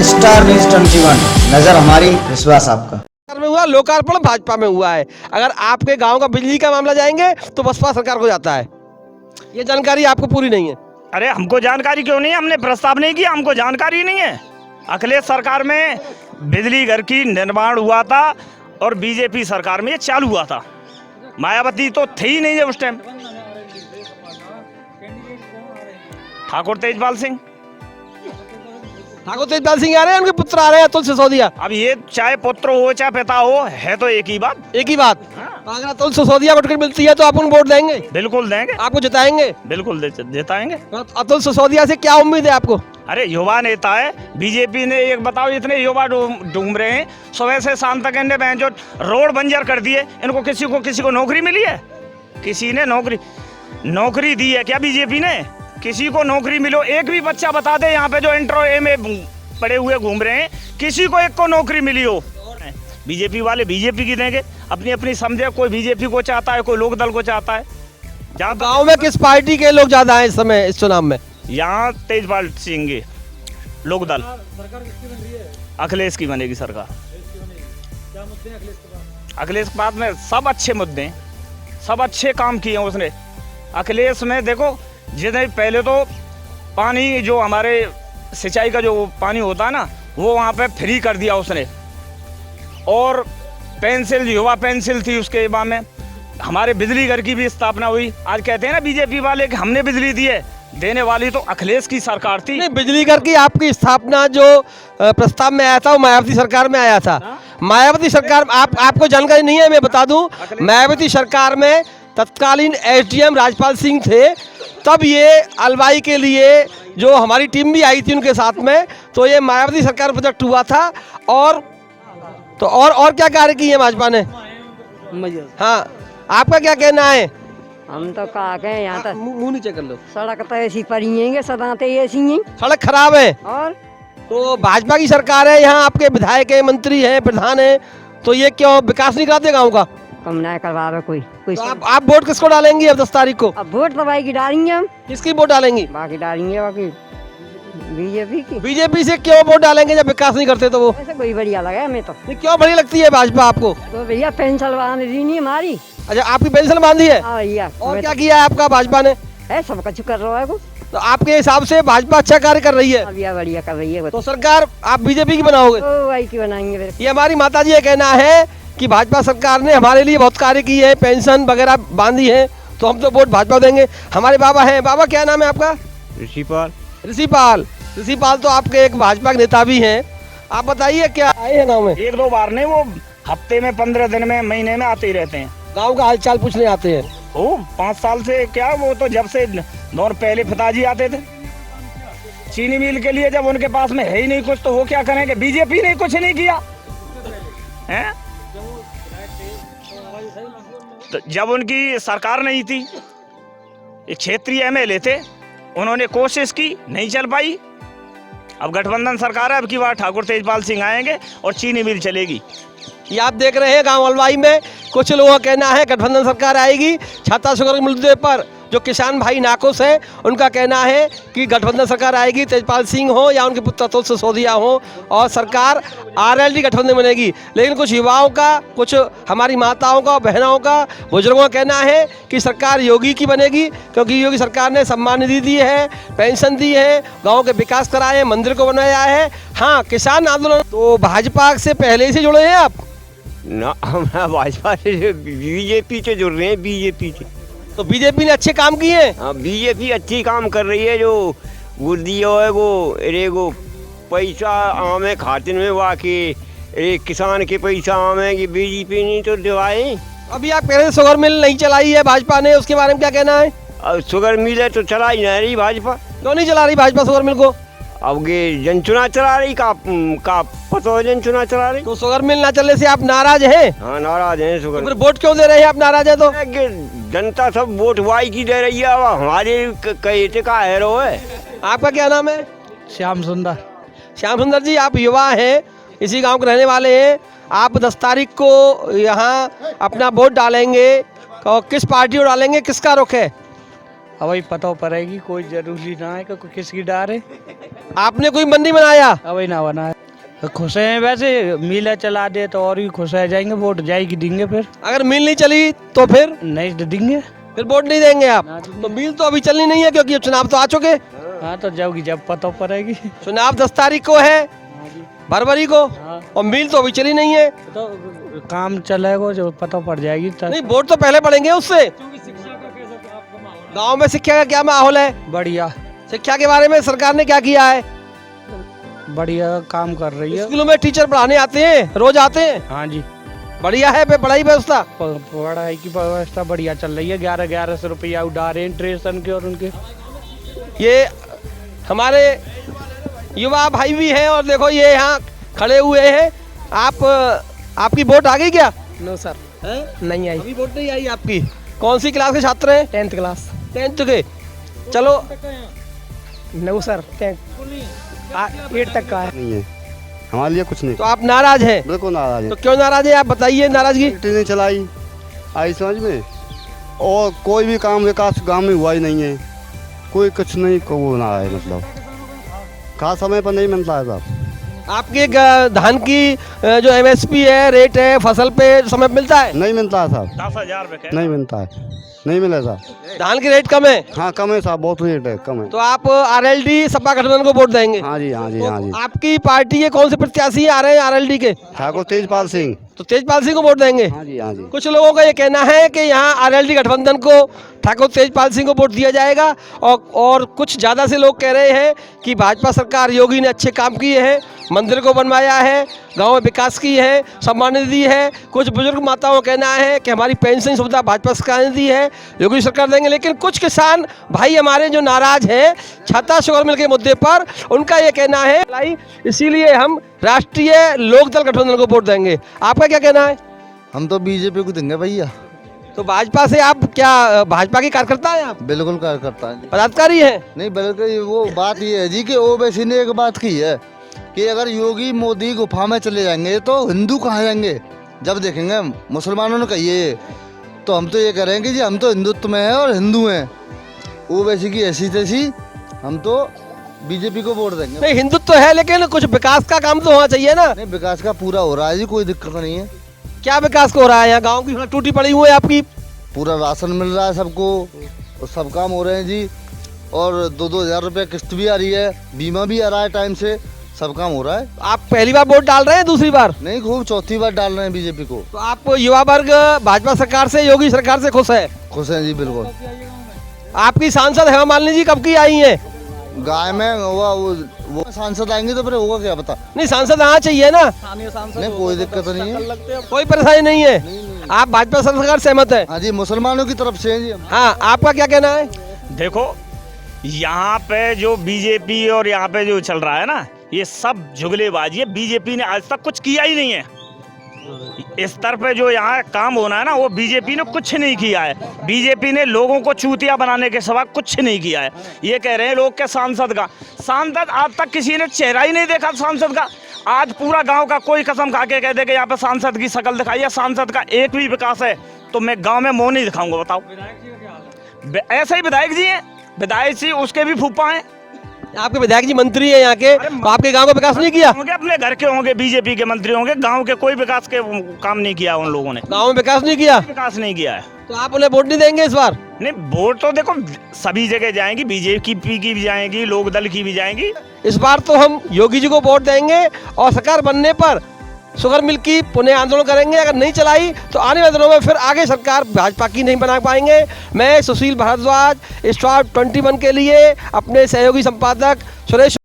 Star news 21, नजर हमारी विश्वास आपका। में हुआ लोकार्पण भाजपा में हुआ है। अगर आपके गांव का बिजली का मामला जाएंगे तो बसपा सरकार को जाता है। ये जानकारी आपको पूरी नहीं है। अरे हमको जानकारी क्यों नहीं है? हमने प्रस्ताव नहीं किया, हमको जानकारी नहीं है। अखिलेश सरकार में बिजली घर की निर्माण हुआ था और बीजेपी सरकार में ये चालू हुआ था। मायावती तो थी ही नहीं है उस टाइम। ठाकुर तेजपाल सिंह आ रहे हैं, उनके पुत्र आ रहे हैं, अतुल सिसोदिया। अब ये चाहे पुत्र हो चाहे पिता हो, है तो एक ही बात। एक ही बात। हाँ। अगर अतुल सिसोदिया को टिकट मिलती है तो आप उनको वोट देंगे? बिल्कुल देंगे, आपको जिताएंगे? बिल्कुल जिताएंगे। तो अतुल सिसोदिया से क्या उम्मीद है आपको? अरे युवा नेता है बीजेपी ने। एक बताओ, इतने युवा ढूंढ रहे हैं, सुबह से शाम तक इन्हें जो रोड बंजर कर दिए। इनको किसी को नौकरी मिली है? किसी ने नौकरी दी है क्या बीजेपी ने? किसी को नौकरी मिलो? एक भी बच्चा बता दे यहाँ पे जो इंटर ए में पड़े हुए घूम रहे हैं, किसी को एक को नौकरी मिली हो? बीजेपी वाले बीजेपी की देंगे, अपनी अपनी समझे। कोई बीजेपी को चाहता है, कोई लोकदल को चाहता है। जहाँ गाँव में किस पार्टी के लोग ज्यादा हैं इस समय इस चुनाव में? यहाँ तेजपाल सिंह लोकदल। अखिलेश की बनेगी सरकार। अखिलेश के बाद में सब अच्छे मुद्दे हैं, सब अच्छे काम किए हैं उसने। अखिलेश में देखो, जितने पहले तो पानी जो हमारे सिंचाई का जो पानी होता है ना, वो वहाँ पे फ्री कर दिया उसने। और पेंसिल, युवा पेंसिल थी उसके बाद में। हमारे बिजली घर की भी स्थापना हुई। आज कहते हैं ना बीजेपी वाले कि हमने बिजली दी है, देने वाली तो अखिलेश की सरकार थी। नहीं, बिजली घर की आपकी स्थापना जो प्रस्ताव में आया था वो मायावती सरकार में आया था। मायावती सरकार आपको जानकारी नहीं है, मैं बता दूं। मायावती सरकार में तत्कालीन एसडीएम राजपाल सिंह थे। तब ये अलवाई के लिए जो हमारी टीम भी आई थी उनके साथ में, तो ये मायावती सरकार प्रोजेक्ट हुआ था। और क्या कार्य किए भाजपा ने? हाँ, आपका क्या कहना है? हम तो कहा गए यहाँ तक मुंह नीचे कर लो। सड़क तो ऐसी पड़ी सदा तो ऐसी ही। सड़क खराब है और तो भाजपा की सरकार है, यहाँ आपके विधायक है, मंत्री हैं, प्रधान है, तो ये क्यों विकास नहीं कराते गाँव का? कम ना करवा कोई तो आप वोट किसको डालेंगी अब 10 तारीख को? अब वोट तो भाई की डालेंगे हम। किसकी वोट डालेंगी? बाकी डालेंगे बाकी बीजेपी की। बीजेपी से क्यों वोट डालेंगे जब विकास नहीं करते? तो वो ऐसे कोई बढ़िया लगा हमें तो। क्यों बढ़िया लगती है भाजपा आपको? तो भैया पेंशन बांध दी नहीं हमारी। अच्छा, आपकी पेंशन बांधी है? हाँ भैया। और क्या किया है आपका भाजपा ने? है सब कुछ कर रहा है कुछ। तो आपके हिसाब से भाजपा अच्छा कार्य कर रही है? भैया बढ़िया कर रही है। तो सरकार आप बीजेपी की बनाओगे? तो भाई की बनाएंगे फिर। ये हमारी माता जी का कहना है कि भाजपा सरकार ने हमारे लिए बहुत कार्य की है, पेंशन वगैरह बांधी है, तो हम तो वोट भाजपा देंगे। हमारे बाबा हैं। बाबा क्या नाम है आपका? ऋषिपाल तो आपके एक भाजपा के नेता भी हैं। आप बताइए क्या आए हैं गाँव में? 1-2 बार नहीं, वो हफ्ते में, 15 दिन में, महीने में आते ही रहते हैं। गाँव का हालचाल पूछने आते हैं। ओ 5 साल से क्या, वो तो जब से और पहले पिताजी आते थे चीनी मिल के लिए। जब उनके पास में है ही नहीं कुछ तो वो क्या करेंगे? बीजेपी ने कुछ नहीं किया है। तो जब उनकी सरकार नहीं थी, एक क्षेत्रीय एमएलए थे, उन्होंने कोशिश की, नहीं चल पाई। अब गठबंधन सरकार है, अब की बार ठाकुर तेजपाल सिंह आएंगे और चीनी मिल चलेगी। ये आप देख रहे हैं गांव अलवाई में कुछ लोगों का कहना है गठबंधन सरकार आएगी। छाता शुगर के मुद्दे पर जो किसान भाई नाखुश हैं, उनका कहना है कि गठबंधन सरकार आएगी, तेजपाल सिंह हो या उनके पुत्र अतुल सिसोदिया हो, और सरकार आरएलडी गठबंधन बनेगी। लेकिन कुछ युवाओं का, कुछ हमारी माताओं का, बहनों का, बुजुर्गों का कहना है कि सरकार योगी की बनेगी, क्योंकि योगी सरकार ने सम्मान निधि दी है, पेंशन दी है, गाँव के विकास कराए हैं, मंदिर को बनाया है। हाँ, किसान आंदोलन। तो भाजपा से पहले से जुड़े हैं आप? ना, हम भाजपा से, बीजेपी से जुड़ रहे हैं। बीजेपी से तो बीजेपी ने अच्छे काम किए हैं। हाँ, बीजेपी अच्छी काम कर रही है। जो बुद्धि है वो पैसा आमे खाते में, वाकई किसान के पैसा आमे की बीजेपी नहीं तो दिवाए। अभी आप कह रहे हैं शुगर मिल नहीं चलाई है भाजपा ने, उसके बारे में क्या कहना है? अब शुगर मिल है तो चला ही नहीं रही भाजपा। क्यों नहीं चला रही भाजपा शुगर मिल को? अब ये जनचुना चला रही का पता है, जनचुना चला रही। तो शुगर मिल ना चलने से आप नाराज हैं? हाँ, नाराज हैं शुगर। तो फिर वोट क्यों दे रहे हैं आप नाराज है तो? जनता सब वोट वाई की दे रही है। अब हमारे कहते का हैरो है। आपका क्या नाम है? श्याम सुंदर। श्याम सुंदर जी, आप युवा हैं, इसी गांव के रहने वाले हैं। आप 10 तारीख को यहाँ अपना वोट डालेंगे, और किस पार्टी को डालेंगे, किसका रुख है? अब वही पता पड़ेगी, कोई जरूरी ना है कि किसकी डार है। आपने कोई मन नहीं बनाया? अब वही ना बना है। खुश हैं वैसे, मिला चला दे तो और भी खुश रह जाएंगे, वोट जाएगी देंगे। फिर अगर मिल नहीं चली तो फिर नहीं देंगे, फिर वोट नहीं देंगे आप? तो मिल तो अभी चलनी नहीं है क्योंकि अब चुनाव तो आ चुके। हाँ तो जाओगी जब पता पड़ेगी। चुनाव 10 तारीख को है, फरवरी को, और मिल तो अभी चली नहीं है। तो काम चलेगा जो पता पड़ जाएगी तब। नहीं, वोट तो पहले पड़ेंगे उससे। गांव में शिक्षा का क्या माहौल है? बढ़िया, शिक्षा के बारे में सरकार ने क्या किया है? बढ़िया काम कर रही है। स्कूलों में टीचर पढ़ाने आते हैं, रोज आते हैं? हाँ जी, बढ़िया है पढ़ाई व्यवस्था? पढ़ाई की व्यवस्था बढ़िया चल रही है। 1100 रुपया उड़ा रहे हैं ट्रेसन के और उनके। ये हमारे युवा भाई भी हैं और देखो ये यहाँ खड़े हुए हैं। आपकी वोट आ गई क्या? नो सर, है? नहीं आई। अभी वोट नहीं आई आपकी? कौन सी क्लास के छात्र हैं? 10th class. 10th के। चलो, नो सर, 8 तक का है। नहीं है हमारे लिए कुछ नहीं। तो आप नाराज हैं? बिल्कुल नाराज है। तो क्यों नाराज है आप बताइए नाराजगी? नहीं चलाई आई समझ में, और कोई भी काम विकास गांव में हुआ ही नहीं है। कोई कुछ नहीं को वो ना है, मतलब खास समय पर नहीं मिलता है साहब। आपके धान की जो MSP है, रेट है, फसल पे समय पे मिलता है? नहीं मिलता है साहब। 10,000 रुपये नहीं मिलता है, नहीं मिले साहब। धान की रेट कम है? हाँ कम है साहब, बहुत रेट है, कम है। तो आप RLD सपा गठबंधन को वोट देंगे? हाँ जी हाँ जी हाँ जी। आपकी पार्टी के कौन से प्रत्याशी आ रहे हैं RLD के? ठाकुर तेजपाल सिंह। तो तेजपाल सिंह को वोट देंगे? हाँ जी हाँ जी। कुछ लोगों का ये कहना है कि यहाँ RLD गठबंधन को ठाकुर तेजपाल सिंह को वोट दिया जाएगा, और कुछ ज़्यादा से लोग कह रहे हैं कि भाजपा सरकार योगी ने अच्छे काम किए हैं, मंदिर को बनवाया है, गांव में विकास की है, सम्मान निधि है। कुछ बुजुर्ग माताओं का कहना है कि हमारी पेंशन सुविधा भाजपा सरकार ने दी है, योगी सरकार देंगे। लेकिन कुछ किसान भाई हमारे जो नाराज हैं छाता शुगर मिल के मुद्दे पर, उनका ये कहना है इसीलिए हम राष्ट्रीय लोकदल गठबंधन को वोट देंगे। आपका क्या कहना है? हम तो बीजेपी को देंगे भैया। तो भाजपा से आप क्या भाजपा की कार्यकर्ता है आप? बिल्कुल कार्यकर्ता है। पदाधिकारी है? नहीं बल्कि वो बात ये है जी कि ओवैसी ने एक बात की है कि अगर योगी मोदी गुफा में चले जाएंगे तो हिंदू कहाँ जाएंगे? जब देखेंगे मुसलमानों ने कही है, तो हम तो ये करेंगे जी हम तो हिंदुत्व में हैं और हिंदू हैं। ओवैसी की ऐसी तैसी, हम तो बीजेपी को वोट देंगे। नहीं, हिंदुत्व है लेकिन कुछ विकास का काम तो होना चाहिए ना। नहीं, विकास का पूरा हो रहा है जी, कोई दिक्कत नहीं है। क्या विकास हो रहा है? यहाँ गांव की सड़क टूटी पड़ी हुई है आपकी? पूरा राशन मिल रहा है सबको और सब काम हो रहे हैं जी, और 2-2 हज़ार रुपये किस्त भी आ रही है, बीमा भी आ रहा है टाइम से, सब काम हो रहा है। आप पहली बार वोट डाल रहे हैं दूसरी बार? नहीं, खूब चौथी बार डाल रहे हैं बीजेपी को। तो आप युवा वर्ग भाजपा सरकार से, योगी सरकार से खुश है? खुश हैं जी बिल्कुल। आपकी सांसद हेमा मालिनी जी कब की आई हैं? गाय में वो सांसद आएंगे तो फिर होगा क्या पता। नहीं, सांसद आना चाहिए ना। नहीं, कोई दिक्कत नहीं है, कोई परेशानी नहीं है। आप भाजपा सरकार सहमत है? हाँ जी, मुसलमानों की तरफ से हैं जी हम। हाँ, आपका क्या कहना है? देखो, यहाँ पे जो बीजेपी और यहाँ पे जो चल रहा है ना, ये सब जुगलेबाजी है। बीजेपी ने आज तक कुछ किया ही नहीं है। इस स्तर पे जो यहाँ काम होना है ना, वो बीजेपी ने कुछ नहीं किया है। बीजेपी ने लोगों को चूतिया बनाने के सिवा कुछ नहीं किया है। ये कह रहे हैं लोग के सांसद आज तक किसी ने चेहरा ही नहीं देखा सांसद का। आज पूरा गांव का कोई कसम खा के कह दे कि यहाँ पे सांसद की शक्ल दिखाई है, सांसद का एक भी विकास है तो मैं गाँव में मुँह नहीं दिखाऊंगा। बताओ, ऐसे ही विधायक जी हैं, विधायक जी उसके भी फूफा हैं। आपके विधायक जी मंत्री है यहाँ के, तो आपके गांव का विकास नहीं किया? होंगे अपने घर के होंगे, बीजेपी के मंत्री होंगे, गांव के कोई विकास के काम नहीं किया उन लोगों ने। गांव में विकास नहीं किया? विकास नहीं किया है। तो आप उन्हें वोट नहीं देंगे इस बार? नहीं, वोट तो देखो सभी जगह जाएंगी, बीजेपी की भी जाएंगी, लोक दल की भी जाएंगी। इस बार तो हम योगी जी को वोट देंगे और सरकार बनने पर शुगर मिल की पुनः आंदोलन करेंगे। अगर नहीं चलाई तो आने वाले दिनों में फिर आगे सरकार भाजपा की नहीं बना पाएंगे। मैं सुशील भारद्वाज, स्टार 21 के लिए अपने सहयोगी संपादक सुरेश